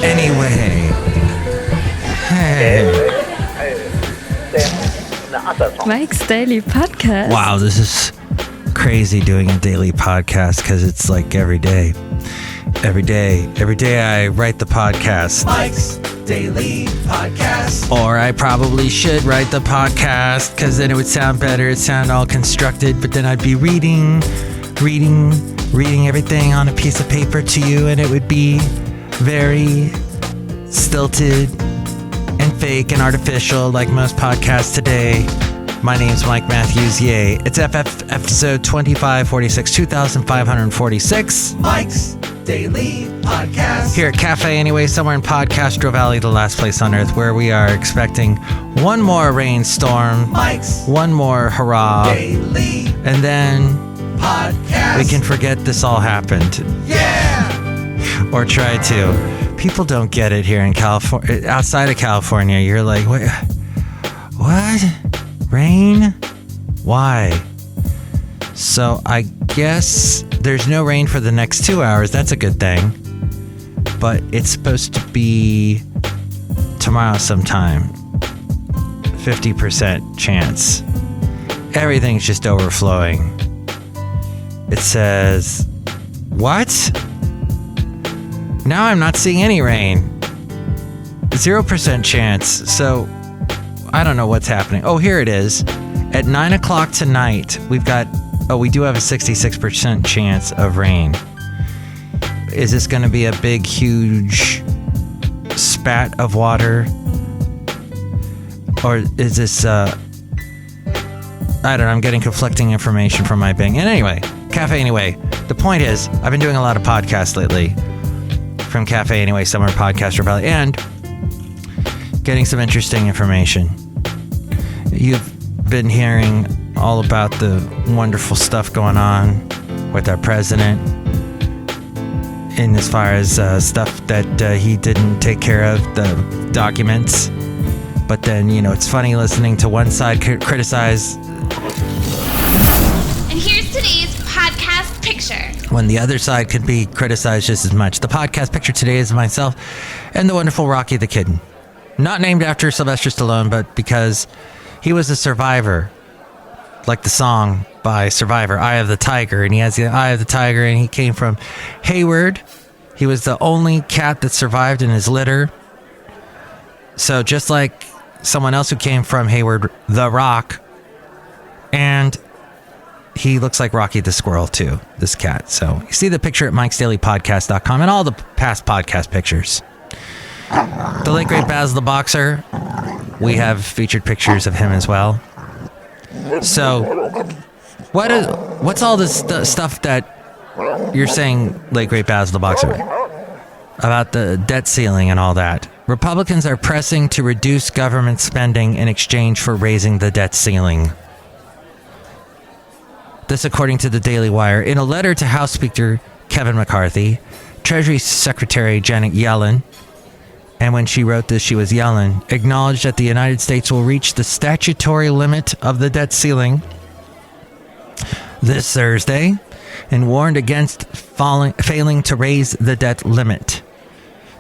Anyway. Hey. Mike's Daily Podcast. Wow, this is crazy doing a daily podcast because it's like every day. Every day I write the podcast. Mike's Daily Podcast. Or I probably should write the podcast because then it would sound better. It'd sound all constructed, but then I'd be reading everything on a piece of paper to you, and it would be very stilted and fake and artificial like most podcasts today. My name's Mike Matthews. Yay. It's FF episode 2546, 2546. Mike's Daily Podcast. Here at Cafe Anyway, somewhere in Podcastro Valley, the last place on earth, where we are expecting one more rainstorm, Mike's one more hurrah, Daily and then Podcast. we can forget this all happened. Yeah! Or try to. People don't get it here in California. Outside of California, you're like, wait, what? Rain? Why? So I guess there's no rain for the next 2 hours. That's a good thing. But it's supposed to be tomorrow sometime. 50% chance. Everything's just overflowing. It says, what? Now I'm not seeing any rain. 0% chance. So I don't know what's happening. Oh, here it is. At 9 o'clock tonight, we do have a 66% chance of rain. Is this going to be a big, huge spat of water? Or is this, I don't know, I'm getting conflicting information from my Bing. And anyway, Cafe Anyway, the point is, I've been doing a lot of podcasts lately from Cafe Anyway, somewhere in Podcastro Valley, and getting some interesting information. You've been hearing all about the wonderful stuff going on with our president in as far as stuff that he didn't take care of, the documents. But then, it's funny listening to one side criticize. And here's today's podcast picture. When the other side could be criticized just as much. The podcast picture today is myself and the wonderful Rocky the Kitten. Not named after Sylvester Stallone, but because he was a survivor. Like the song by Survivor, Eye of the Tiger. And he has the Eye of the Tiger, and he came from Hayward. He was the only cat that survived in his litter. So just like someone else who came from Hayward, The Rock. And he looks like Rocky the Squirrel, too, this cat. So you see the picture at mikesdailypodcast.com and all the past podcast pictures. The late great Baz the Boxer, we have featured pictures of him as well. So, what's all this stuff that you're saying, late great Baz the Boxer, about the debt ceiling and all that? Republicans are pressing to reduce government spending in exchange for raising the debt ceiling. This according to the Daily Wire. In a letter to House Speaker Kevin McCarthy, Treasury Secretary Janet Yellen, and when she wrote this, she was Yellen, acknowledged that the United States will reach the statutory limit of the debt ceiling this Thursday, and warned against failing to raise the debt limit.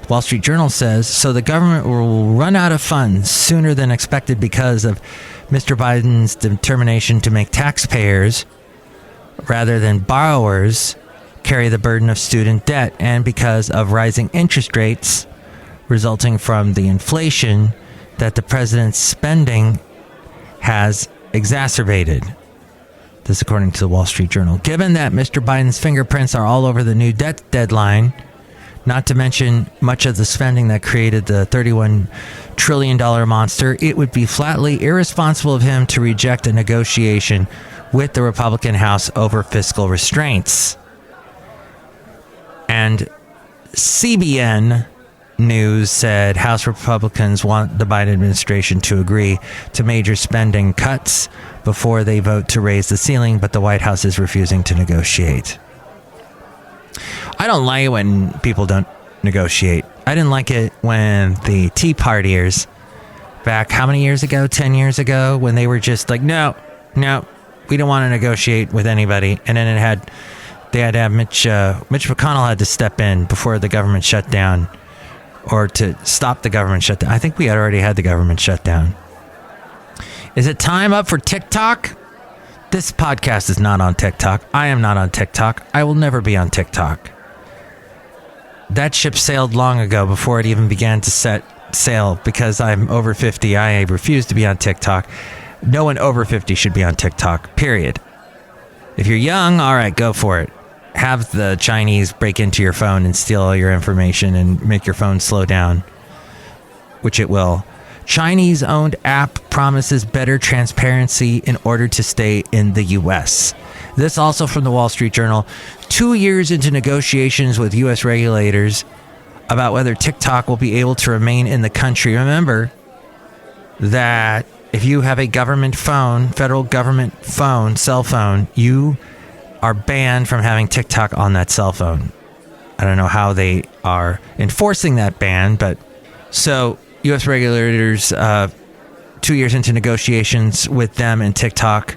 Wall Street Journal says, so the government will run out of funds sooner than expected because of Mr. Biden's determination to make taxpayers, rather than borrowers, carry the burden of student debt, and because of rising interest rates resulting from the inflation that the president's spending has exacerbated. This according to the Wall Street Journal. Given that Mr. Biden's fingerprints are all over the new debt deadline, not to mention much of the spending that created the $31 trillion monster, it would be flatly irresponsible of him to reject a negotiation with the Republican House over fiscal restraints. And CBN News said House Republicans want the Biden administration to agree to major spending cuts before they vote to raise the ceiling, but the White House is refusing to negotiate. I don't like it when people don't negotiate. I didn't like it when the Tea Partiers back how many years ago, 10 years ago, when they were just like, no, we don't want to negotiate with anybody. And then they had to have Mitch McConnell had to step in before the government shut down, or to stop the government shutdown. I think we had already had the government shutdown. Is it time up for TikTok? This podcast is not on TikTok. I am not on TikTok. I will never be on TikTok. That ship sailed long ago before it even began to set sail. Because I'm over 50, I refuse to be on TikTok. No one over 50 should be on TikTok, period. If you're young, all right, go for it. Have the Chinese break into your phone and steal all your information and make your phone slow down, which it will. Chinese-owned app promises better transparency in order to stay in the U.S. This also from the Wall Street Journal. 2 years into negotiations with U.S. regulators about whether TikTok will be able to remain in the country. Remember that if you have a government phone, federal government phone, cell phone, you are banned from having TikTok on that cell phone. I don't know how they are enforcing that ban, but so U.S. regulators, 2 years into negotiations with them and TikTok.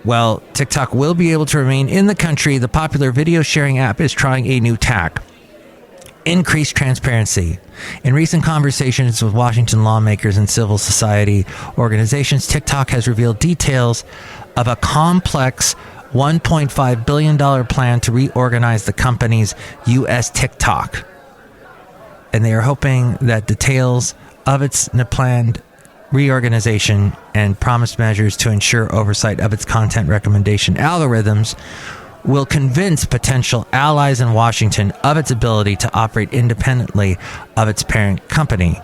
Well, TikTok will be able to remain in the country. The popular video sharing app is trying a new tack. Increased transparency. In recent conversations with Washington lawmakers and civil society organizations, TikTok has revealed details of a complex $1.5 billion plan to reorganize the company's U.S. TikTok. And they are hoping that details of its planned reorganization and promised measures to ensure oversight of its content recommendation algorithms will convince potential allies in Washington of its ability to operate independently of its parent company,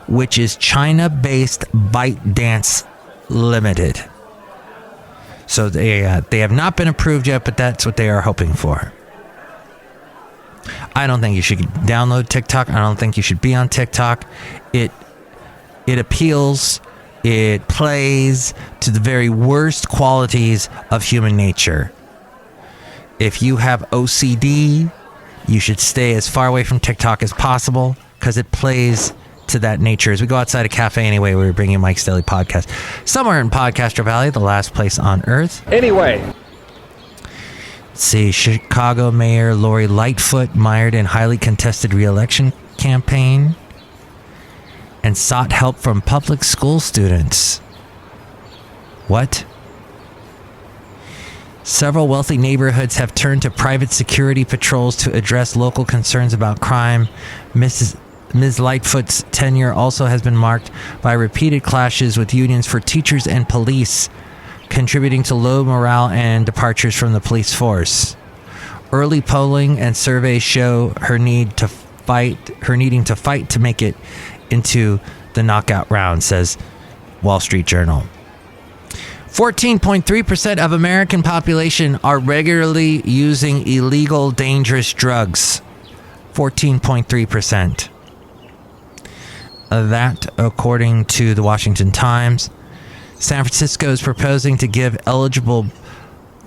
which is China-based ByteDance Limited. So they have not been approved yet, but that's what they are hoping for. I don't think you should download TikTok. I don't think you should be on TikTok. It appeals, it plays to the very worst qualities of human nature. If you have OCD, you should stay as far away from TikTok as possible because it plays to that nature. As we go outside a cafe anyway, we're bringing Mike's Daily Podcast. Somewhere in Podcaster Valley, the last place on earth. Anyway. Let's see, Chicago Mayor Lori Lightfoot mired in highly contested re-election campaign and sought help from public school students. What? Several wealthy neighborhoods have turned to private security patrols to address local concerns about crime. Ms. Lightfoot's tenure also has been marked by repeated clashes with unions for teachers and police, contributing to low morale and departures from the police force. Early polling and surveys show her needing to fight to make it into the knockout round, says Wall Street Journal. 14.3% of American population are regularly using illegal, dangerous drugs. 14.3%. That, according to the Washington Times. San Francisco is proposing to give eligible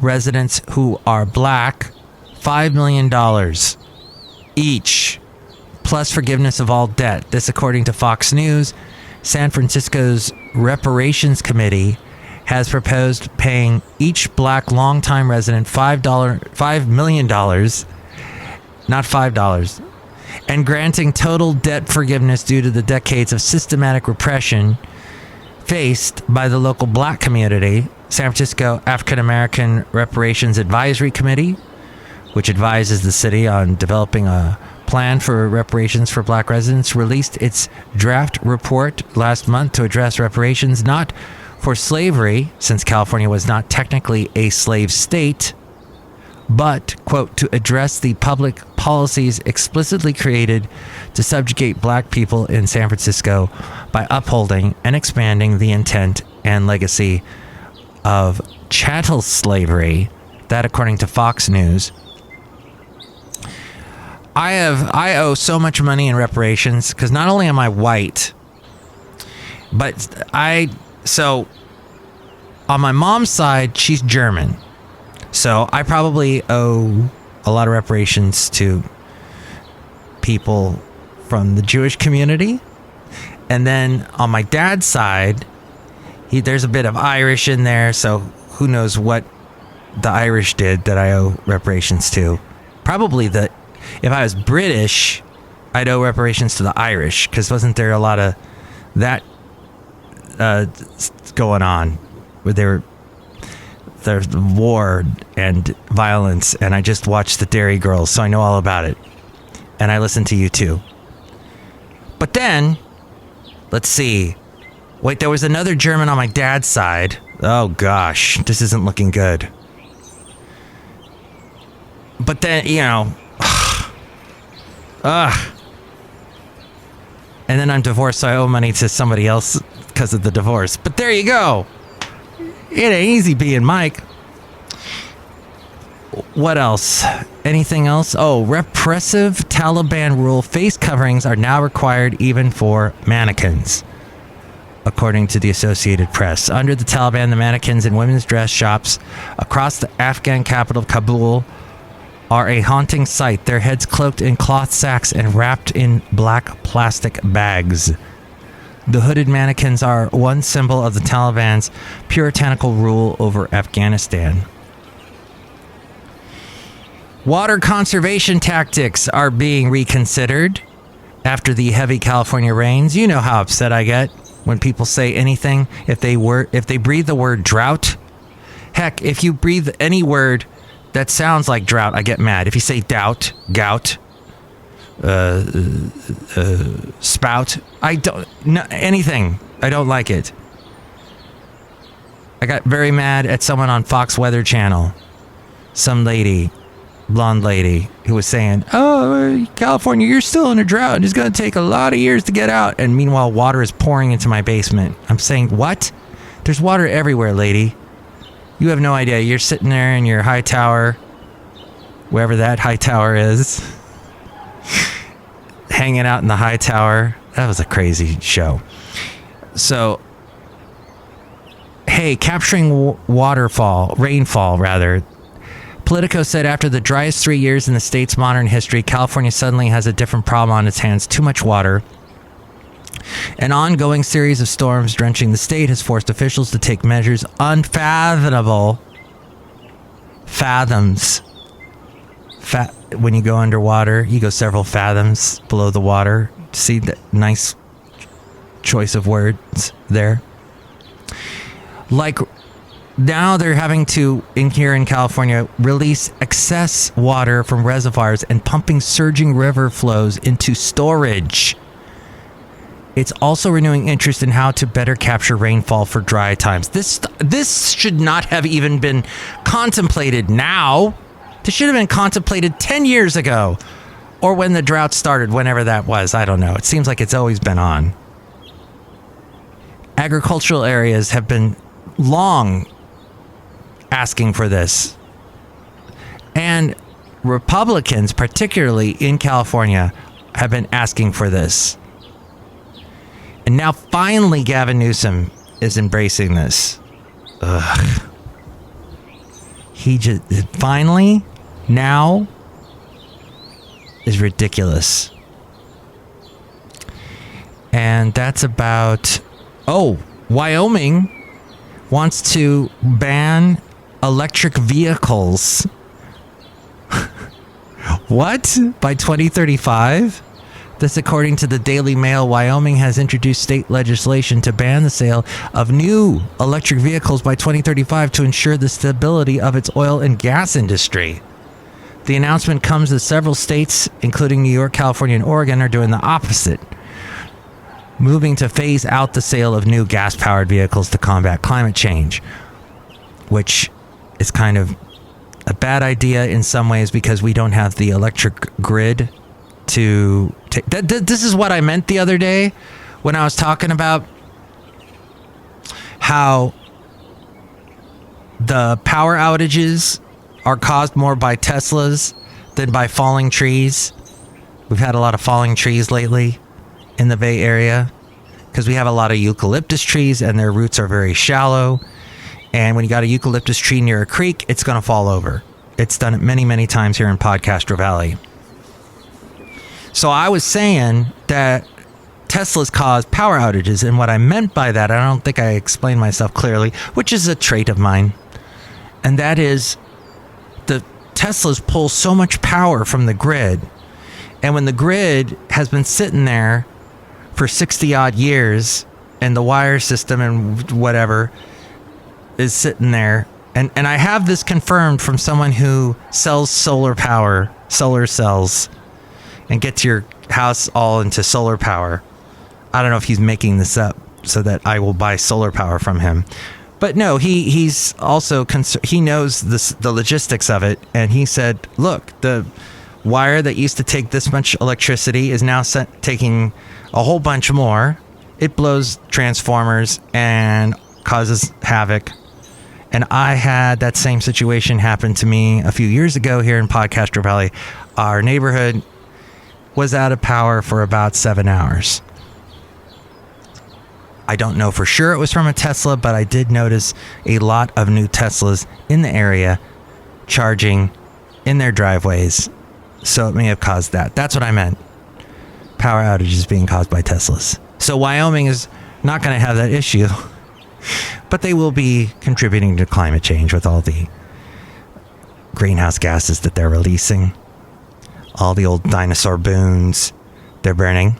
residents who are black $5 million each, plus forgiveness of all debt. This, according to Fox News. San Francisco's Reparations Committee has proposed paying each black longtime resident $5 million, not $5, and granting total debt forgiveness due to the decades of systematic repression faced by the local black community. San Francisco African American Reparations Advisory Committee, which advises the city on developing a plan for reparations for black residents, released its draft report last month to address reparations not for slavery, since California was not technically a slave state, but, quote, to address the public policies explicitly created to subjugate black people in San Francisco by upholding and expanding the intent and legacy of chattel slavery. That, according to Fox News. I owe so much money in reparations because not only am I white, but so on my mom's side, she's German. So I probably owe a lot of reparations to people from the Jewish community. And then on my dad's side, there's a bit of Irish in there. So who knows what the Irish did that I owe reparations to. Probably if I was British, I'd owe reparations to the Irish, because wasn't there a lot of that going on, where there's war and violence, and I just watched the Dairy Girls, so I know all about it. And I listen to you too. But then, let's see. Wait, there was another German on my dad's side. Oh gosh, this isn't looking good. But then, and then I'm divorced, so I owe money to somebody else because of the divorce. But there you go. It ain't easy being Mike. What else? Anything else? Oh, repressive Taliban rule. Face coverings are now required even for mannequins, according to the Associated Press. Under the Taliban, the mannequins in women's dress shops across the Afghan capital of Kabul are a haunting sight, their heads cloaked in cloth sacks and wrapped in black plastic bags. The hooded mannequins are one symbol of the Taliban's puritanical rule over Afghanistan. Water conservation tactics are being reconsidered after the heavy California rains. You know how upset I get when people say anything. If they breathe the word drought, heck, if you breathe any word that sounds like drought, I get mad. If you say gout, spout, anything. I don't like it. I got very mad at someone on Fox Weather Channel. Some lady, blonde lady, who was saying, "Oh, California, you're still in a drought, and it's going to take a lot of years to get out." And meanwhile, water is pouring into my basement. I'm saying, what? There's water everywhere, lady. You have no idea. You're sitting there in your high tower, wherever that high tower is, hanging out in the high tower. That was a crazy show. So, hey, capturing rainfall rather. Politico said after the driest 3 years in the state's modern history, California suddenly has a different problem on its hands: too much water. An ongoing series of storms drenching the state has forced officials to take measures unfathomable. Fathoms. When you go underwater, you go several fathoms below the water. See that nice choice of words there? Like, now they're having to, here in California, release excess water from reservoirs and pumping surging river flows into storage. It's also renewing interest in how to better capture rainfall for dry times. This should not have even been contemplated now. This should have been contemplated 10 years ago, or when the drought started, whenever that was. I don't know. It seems like it's always been on. Agricultural areas have been long asking for this. And Republicans, particularly in California, have been asking for this. And now finally Gavin Newsom is embracing this. Ugh. He just finally now is ridiculous. And that's about... Oh, Wyoming wants to ban electric vehicles. What? By 2035? This, according to the Daily Mail. Wyoming has introduced state legislation to ban the sale of new electric vehicles by 2035 to ensure the stability of its oil and gas industry. The announcement comes as several states, including New York, California, and Oregon, are doing the opposite, moving to phase out the sale of new gas-powered vehicles to combat climate change, which is kind of a bad idea in some ways because we don't have the electric grid to take. This is what I meant the other day when I was talking about how the power outages are caused more by Teslas than by falling trees. We've had a lot of falling trees lately in the Bay Area because we have a lot of eucalyptus trees and their roots are very shallow. And when you got a eucalyptus tree near a creek, it's going to fall over. It's done it many, many times here in Podcastro Valley. So I was saying that Teslas cause power outages, and what I meant by that, I don't think I explained myself clearly, which is a trait of mine, and that is the Teslas pull so much power from the grid, And when the grid has been sitting there for 60 odd years and the wire system and whatever is sitting there, and I have this confirmed from someone who sells solar cells, and gets your house all into solar power. I don't know if he's making this up so that I will buy solar power from him. But no, he's also he knows the logistics of it, and he said, look, the wire that used to take this much electricity is now taking a whole bunch more. It blows transformers and causes havoc. And I had that same situation happen to me a few years ago here in Podcaster Valley. Our neighborhood was out of power for about 7 hours. I don't know for sure it was from a Tesla, but I did notice a lot of new Teslas in the area charging in their driveways. So it may have caused that. That's what I meant. Power outages being caused by Teslas. So Wyoming is not going to have that issue, but they will be contributing to climate change with all the greenhouse gases that they're releasing. All the old dinosaur boons they're burning.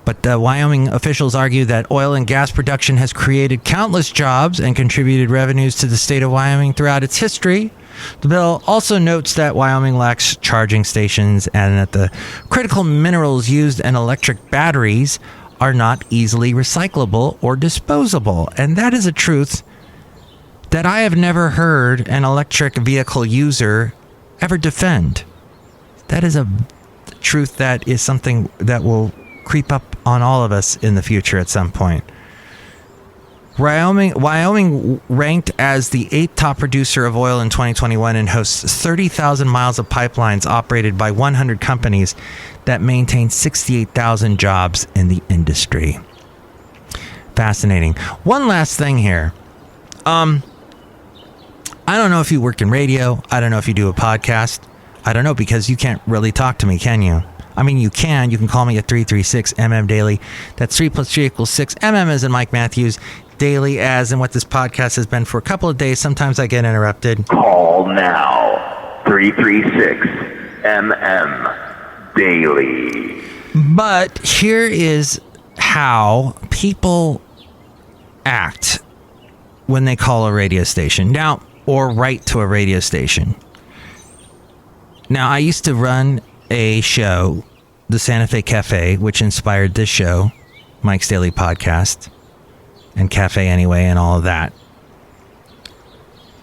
But the Wyoming officials argue that oil and gas production has created countless jobs and contributed revenues to the state of Wyoming throughout its history. The bill also notes that Wyoming lacks charging stations and that the critical minerals used in electric batteries are not easily recyclable or disposable. And that is a truth that I have never heard an electric vehicle user ever defend. That is a truth that is something that will creep up on all of us in the future at some point. Wyoming ranked as the 8th top producer of oil in 2021 and hosts 30,000 miles of pipelines operated by 100 companies that maintain 68,000 jobs in the industry. Fascinating. One last thing here. I don't know if you work in radio. I don't know if you do a podcast. I don't know, because you can't really talk to me, can you? I mean, you can. You can call me at 336-MM Daily. That's 3 + 3 = 6. MM as in Mike Matthews. Daily as in what this podcast has been for a couple of days. Sometimes I get interrupted. Call now. 336-MM Daily. But here is how people act when they call a radio station. Now, or write to a radio station. Now, I used to run a show, the Santa Fe Cafe, which inspired this show, Mike's Daily Podcast, and Cafe Anyway, and all of that.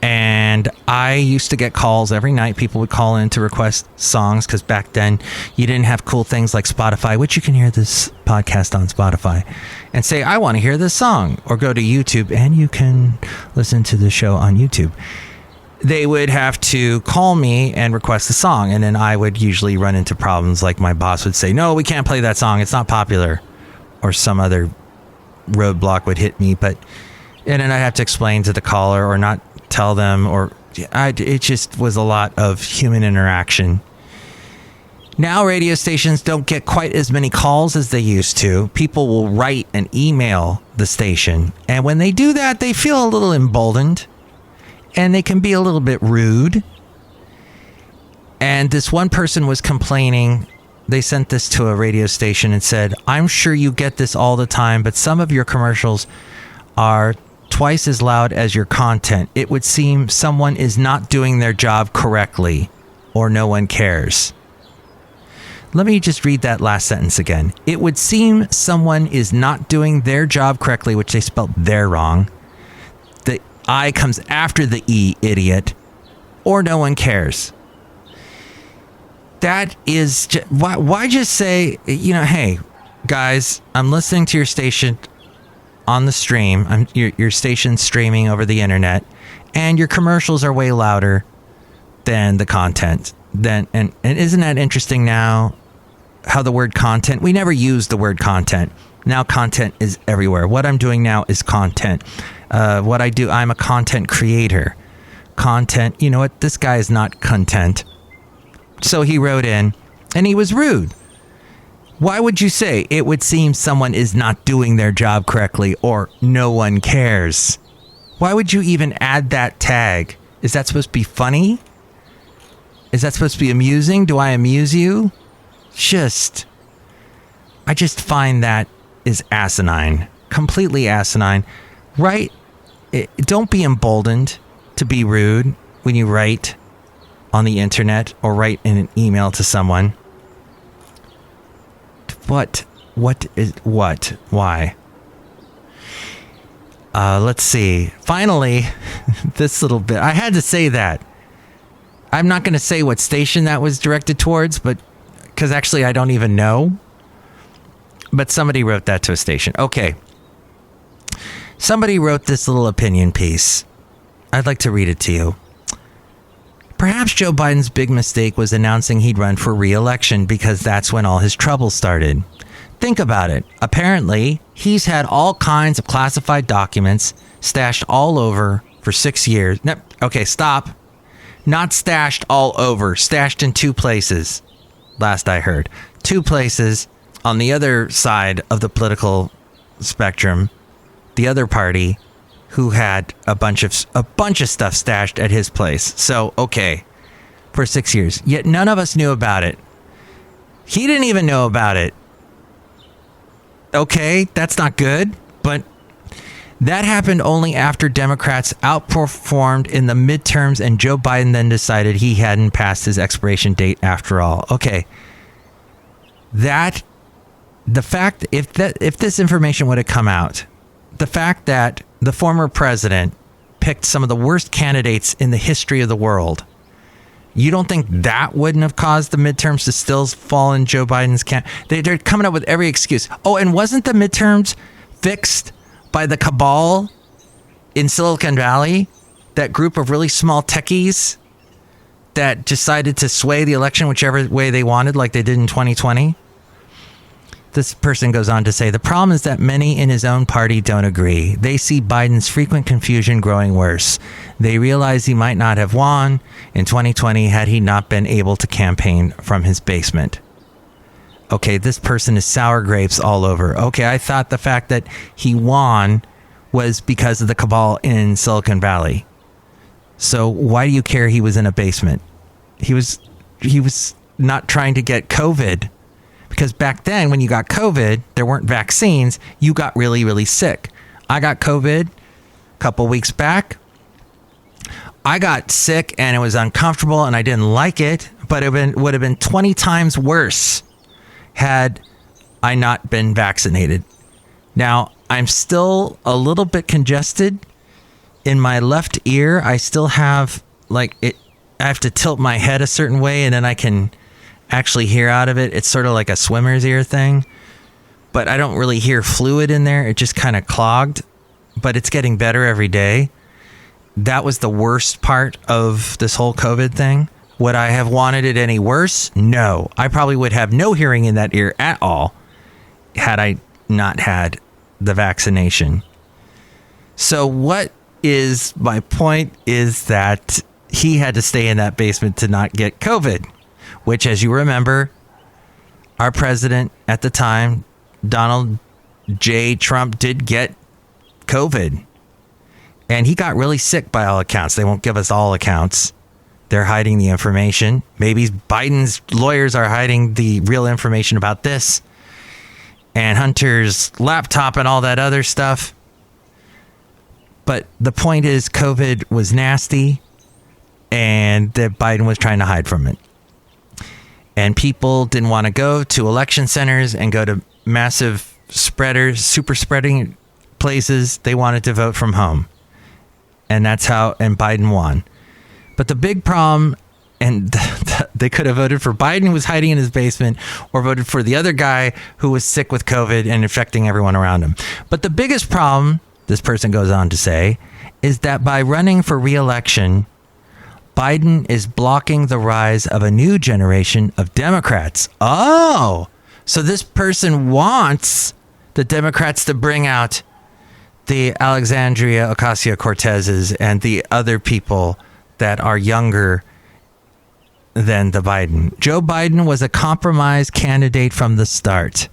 And I used to get calls every night. People would call in to request songs, because back then you didn't have cool things like Spotify, which you can hear this podcast on Spotify, and say, I want to hear this song, or go to YouTube, and you can listen to the show on YouTube. They would have to call me and request a song, and then I would usually run into problems like my boss would say, no, we can't play that song, it's not popular, or some other roadblock would hit me. And then I'd have to explain to the caller or not tell them, or it just was a lot of human interaction. Now radio stations don't get quite as many calls as they used to. People will write and email the station, and when they do that, they feel a little emboldened. And they can be a little bit rude. And this one person was complaining. They sent this to a radio station and said, I'm sure you get this all the time, but some of your commercials are twice as loud as your content. It would seem someone is not doing their job correctly, or no one cares. Let me just read that last sentence again. It would seem someone is not doing their job correctly, which they spelled "their" wrong. The I comes after the E, idiot, or no one cares. That is just, why just say, hey, guys, I'm listening to your station on the stream. Your station's streaming over the internet, and your commercials are way louder than the content. And isn't that interesting now? How the word content, we never used the word content. Now content is everywhere. What I'm doing now is content. What I do, I'm a content creator. Content, you know what? This guy is not content. So he wrote in, and he was rude. Why would you say it would seem someone is not doing their job correctly, or no one cares? Why would you even add that tag? Is that supposed to be funny? Is that supposed to be amusing? Do I amuse you? I just find that is asinine. Completely asinine. Right? Don't be emboldened to be rude when you write on the internet or write in an email to someone. What? Why? Let's see. Finally, this little bit. I had to say that. I'm not going to say what station that was directed towards, but because actually I don't even know. But somebody wrote that to a station. Okay. Somebody wrote this little opinion piece. I'd like to read it to you. Perhaps Joe Biden's big mistake was announcing he'd run for re-election because that's when all his trouble started. Think about it. Apparently, he's had all kinds of classified documents stashed all over for 6 years. No, okay, stop. Not stashed all over. Stashed in 2 places. Last I heard. 2 places on the other side of the political spectrum. The other party who had a bunch of stuff stashed at his place. So, okay, for 6 years. Yet none of us knew about it. He didn't even know about it. Okay, that's not good, but that happened only after Democrats outperformed in the midterms and Joe Biden then decided he hadn't passed his expiration date after all. Okay. The fact, if this information would have come out, the fact that the former president picked some of the worst candidates in the history of the world, you don't think that wouldn't have caused the midterms to still fall in Joe Biden's camp? They're coming up with every excuse. Oh, and wasn't the midterms fixed by the cabal in Silicon Valley? That group of really small techies that decided to sway the election whichever way they wanted, like they did in 2020? This person goes on to say, the problem is that many in his own party don't agree. They see Biden's frequent confusion growing worse. They realize he might not have won in 2020 had he not been able to campaign from his basement. Okay, this person is sour grapes all over. Okay, I thought the fact that he won was because of the cabal in Silicon Valley. So why do you care he was in a basement? He was not trying to get COVID. Because back then, when you got COVID, there weren't vaccines. You got really, really sick. I got COVID a couple weeks back. I got sick and it was uncomfortable and I didn't like it. But it would have been 20 times worse had I not been vaccinated. Now, I'm still a little bit congested in my left ear. I still have I have to tilt my head a certain way and then I can actually hear out of it. It's sort of like a swimmer's ear thing, but I don't really hear fluid in there. It just kind of clogged, but it's getting better every day. That was the worst part of this whole COVID thing. Would I have wanted it any worse? No. I probably would have no hearing in that ear at all had I not had the vaccination. So what is my point is that he had to stay in that basement to not get COVID. Which, as you remember, our president at the time, Donald J. Trump, did get COVID. And he got really sick by all accounts. They won't give us all accounts. They're hiding the information. Maybe Biden's lawyers are hiding the real information about this. And Hunter's laptop and all that other stuff. But the point is, COVID was nasty. And that Biden was trying to hide from it. And people didn't want to go to election centers and go to massive spreaders, super spreading places. They wanted to vote from home. And that's how, and Biden won. But the big problem, and they could have voted for Biden, who was hiding in his basement, or voted for the other guy who was sick with COVID and infecting everyone around him. But the biggest problem, this person goes on to say, is that by running for re-election, Biden is blocking the rise of a new generation of Democrats. Oh, so this person wants the Democrats to bring out the Alexandria Ocasio-Cortezes and the other people that are younger than the Biden. Joe Biden was a compromise candidate from the start.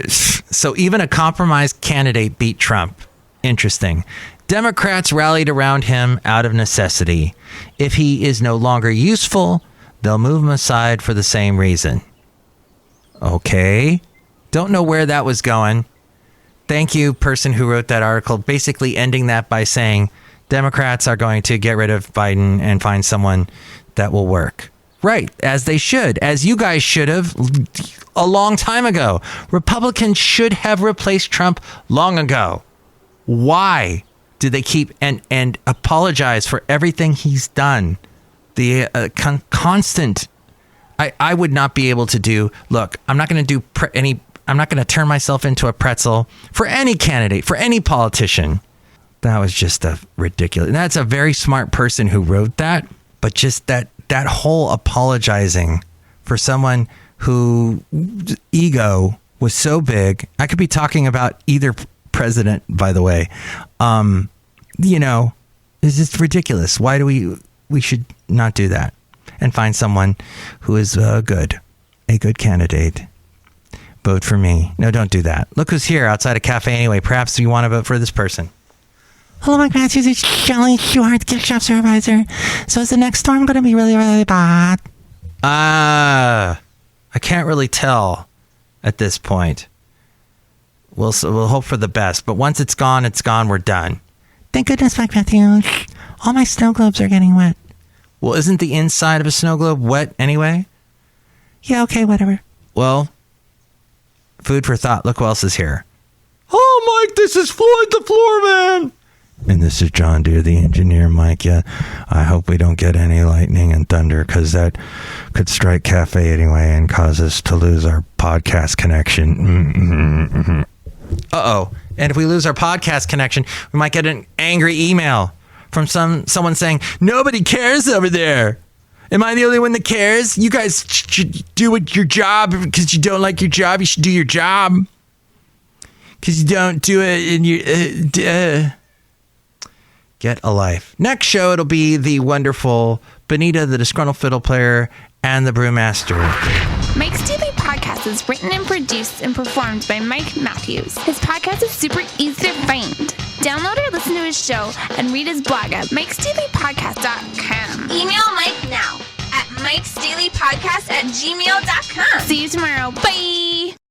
So even a compromise candidate beat Trump. Interesting. Democrats rallied around him out of necessity. If he is no longer useful, they'll move him aside for the same reason. Okay. Don't know where that was going. Thank you, person who wrote that article, basically ending that by saying Democrats are going to get rid of Biden and find someone that will work. Right, as they should, as you guys should have a long time ago. Republicans should have replaced Trump long ago. Why do they keep and apologize for everything he's done? The constant. I would not be able to do. Look, I'm not going to do I'm not going to turn myself into a pretzel for any candidate, for any politician. That was just a ridiculous. That's a very smart person who wrote that, but just that whole apologizing for someone whose ego was so big. I could be talking about either president, by the way. It's just ridiculous. Why do we should not do that and find someone who is a good candidate. Vote for me. No, don't do that. Look who's here outside a cafe anyway. Perhaps you want to vote for this person. Hello, my gracias. It's Chely Shoehart, gift shop supervisor. So is the next storm going to be really, really bad? I can't really tell at this point. We'll hope for the best. But once it's gone, we're done. Thank goodness, Mike Matthews. All my snow globes are getting wet. Well, isn't the inside of a snow globe wet anyway? Yeah, okay, whatever. Well, food for thought. Look who else is here. Oh, Mike, this is Floyd the Floorman. And this is John Deere, the engineer, Mike. Yeah, I hope we don't get any lightning and thunder because that could strike Cafe anyway and cause us to lose our podcast connection. Uh-oh. And if we lose our podcast connection, we might get an angry email from someone saying, nobody cares over there. Am I the only one that cares? You guys should do your job because you don't like your job. You should do your job because you don't do it in your... Get a life. Next show, it'll be the wonderful Benita, the disgruntled fiddle player, and the brewmaster. Mike's Daily Podcast is written and produced and performed by Mike Matthews. His podcast is super easy to find. Download or listen to his show and read his blog at mikesdailypodcast.com. Email Mike now at mikesdailypodcast@gmail.com. See you tomorrow. Bye.